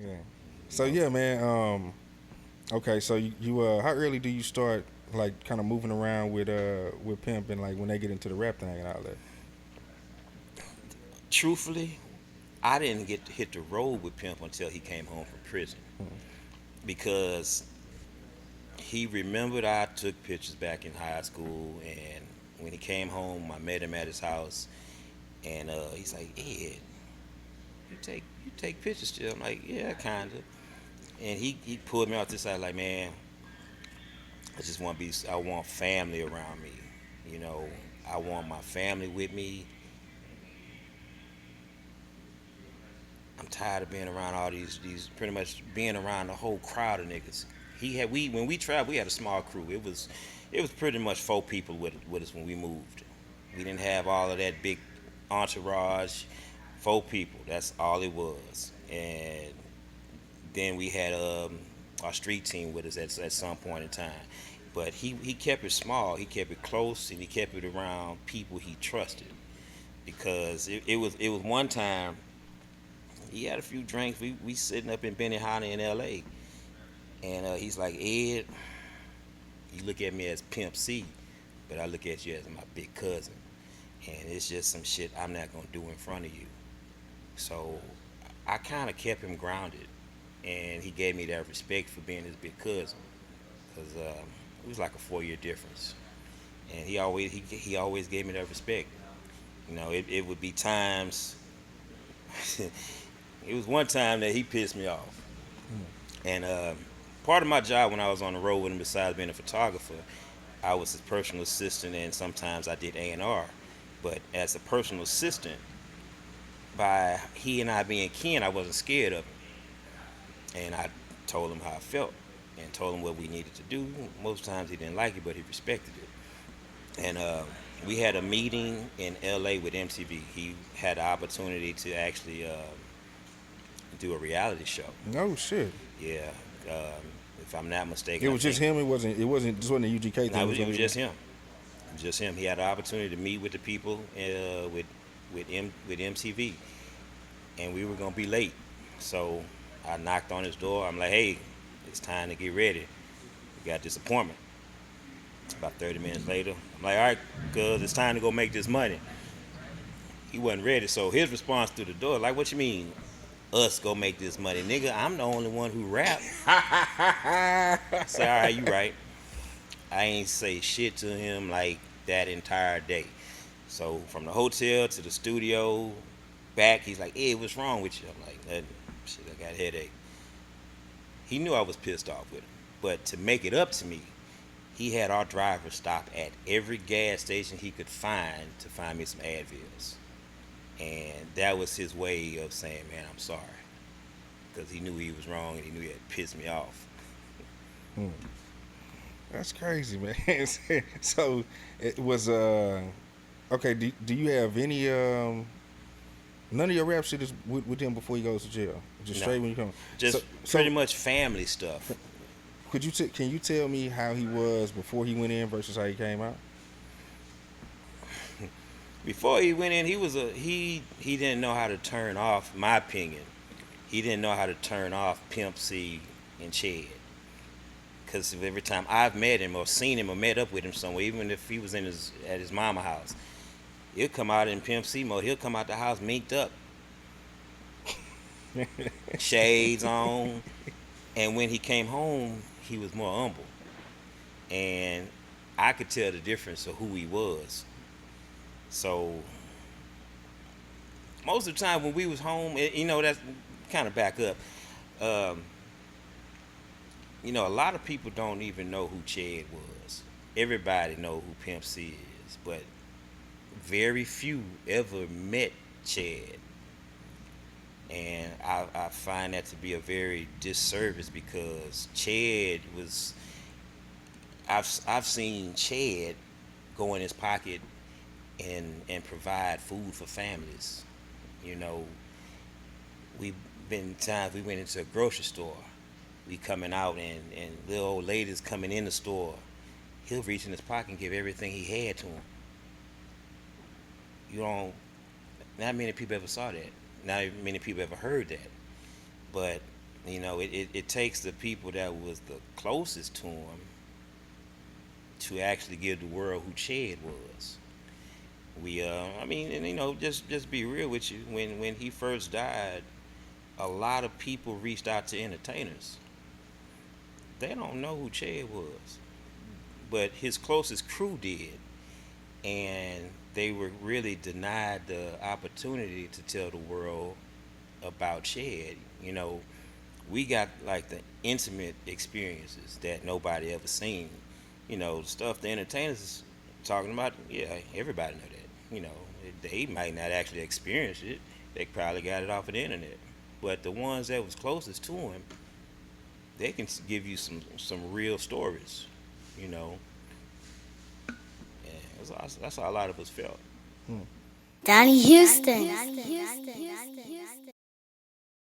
Yeah. You So know, yeah, man. Okay, so you how early do you start like kind of moving around with Pimp and like when they get into the rap thing and all that? truthfully, I didn't get to hit the road with Pimp until he came home from prison Hmm. because he remembered I took pictures back in high school, and when he came home, I met him at his house, and he's like, "Ed, you take pictures still?" I'm like, "Yeah, kinda." And he pulled me out this side like, "Man, I want family around me. You know, I want my family with me. I'm tired of being around all these pretty much being around the whole crowd of niggas." He had we when we traveled, we had a small crew. It was pretty much 4 people with us when we moved. We didn't have all of that big entourage. 4 people. That's all it was. And then we had our street team with us at some point in time. But he kept it small. He kept it close, and he kept it around people he trusted. Because it was one time he had a few drinks. We sitting up in Benihana in L.A. And he's like, "Ed, you look at me as Pimp C, but I look at you as my big cousin, and it's just some shit I'm not gonna do in front of you." So I kind of kept him grounded, and he gave me that respect for being his big cousin, because it was like a 4 year difference, and he always gave me that respect. It would be times. It was one time that he pissed me off, and part of my job when I was on the road with him, besides being a photographer, I was his personal assistant, and sometimes I did A&R. But as a personal assistant, by he and I being kin, I wasn't scared of him, and I told him how I felt and told him what we needed to do. Most times he didn't like it, but he respected it. And we had a meeting in LA with MTV. He had the opportunity to actually do a reality show. No shit. Yeah, if I'm not mistaken, It I was just think him. It wasn't just wasn't a UGK no, thing. It was it gonna was be. just him. Just him. He had the opportunity to meet with the people with MTV, and we were gonna be late. So I knocked on his door. I'm like, "Hey, it's time to get ready. We got this appointment." About 30 minutes later, I'm like, "All right, cuz it's time to go make this money." He wasn't ready, so his response through the door, like, "What you mean, us go make this money, nigga? I'm the only one who rap." Yeah. I say, "All right, you right." I ain't say shit to him like that entire day. So from the hotel to the studio, back, he's like, "Hey, what's wrong with you?" I'm like, "Nothing. Shit, I got a headache." He knew I was pissed off with him, but to make it up to me, he had our driver stop at every gas station he could find to find me some Advils, and that was his way of saying, "Man, I'm sorry," because he knew he was wrong and he knew he had pissed me off. Hmm. That's crazy, man. So it was okay. Do you have any none of your rap shit is with him before he goes to jail? Just No, straight when you come. So just pretty so much family stuff. can you tell me how he was before he went in versus how he came out? Before he went in, he didn't know how to turn off. My opinion, he didn't know how to turn off Pimp C and Chad. Because every time I've met him or seen him or met up with him somewhere, even if he was at his mama house, he'll come out in Pimp C mode. He'll come out the house minked up, shades on, and when he came home, he was more humble, and I could tell the difference of who he was. So most of the time when we was home, that's kind of back up. Um, a lot of people don't even know who Chad was. Everybody know who Pimp C is, but very few ever met Chad, and I find that to be a very disservice because I've seen Chad go in his pocket and provide food for families. You know, we've been times we went into a grocery store, we coming out and little old ladies coming in the store, he'll reach in his pocket and give everything he had to them. You don't. Not many people ever saw that. Not many people ever heard that. But You know, it takes the people that was the closest to him to actually give the world who Chad was. I mean, and just be real with you. When he first died, a lot of people reached out to entertainers. They don't know who Chad was, but his closest crew did, and they were really denied the opportunity to tell the world about Chad. You know, we got like the intimate experiences that nobody ever seen. You know, stuff the entertainers is talking about. Yeah, everybody know that. You know, they might not actually experience it. They probably got it off of the internet. But the ones that was closest to him, they can give you some real stories. You know, and that's how a lot of us felt. Hmm. Donnie Houston.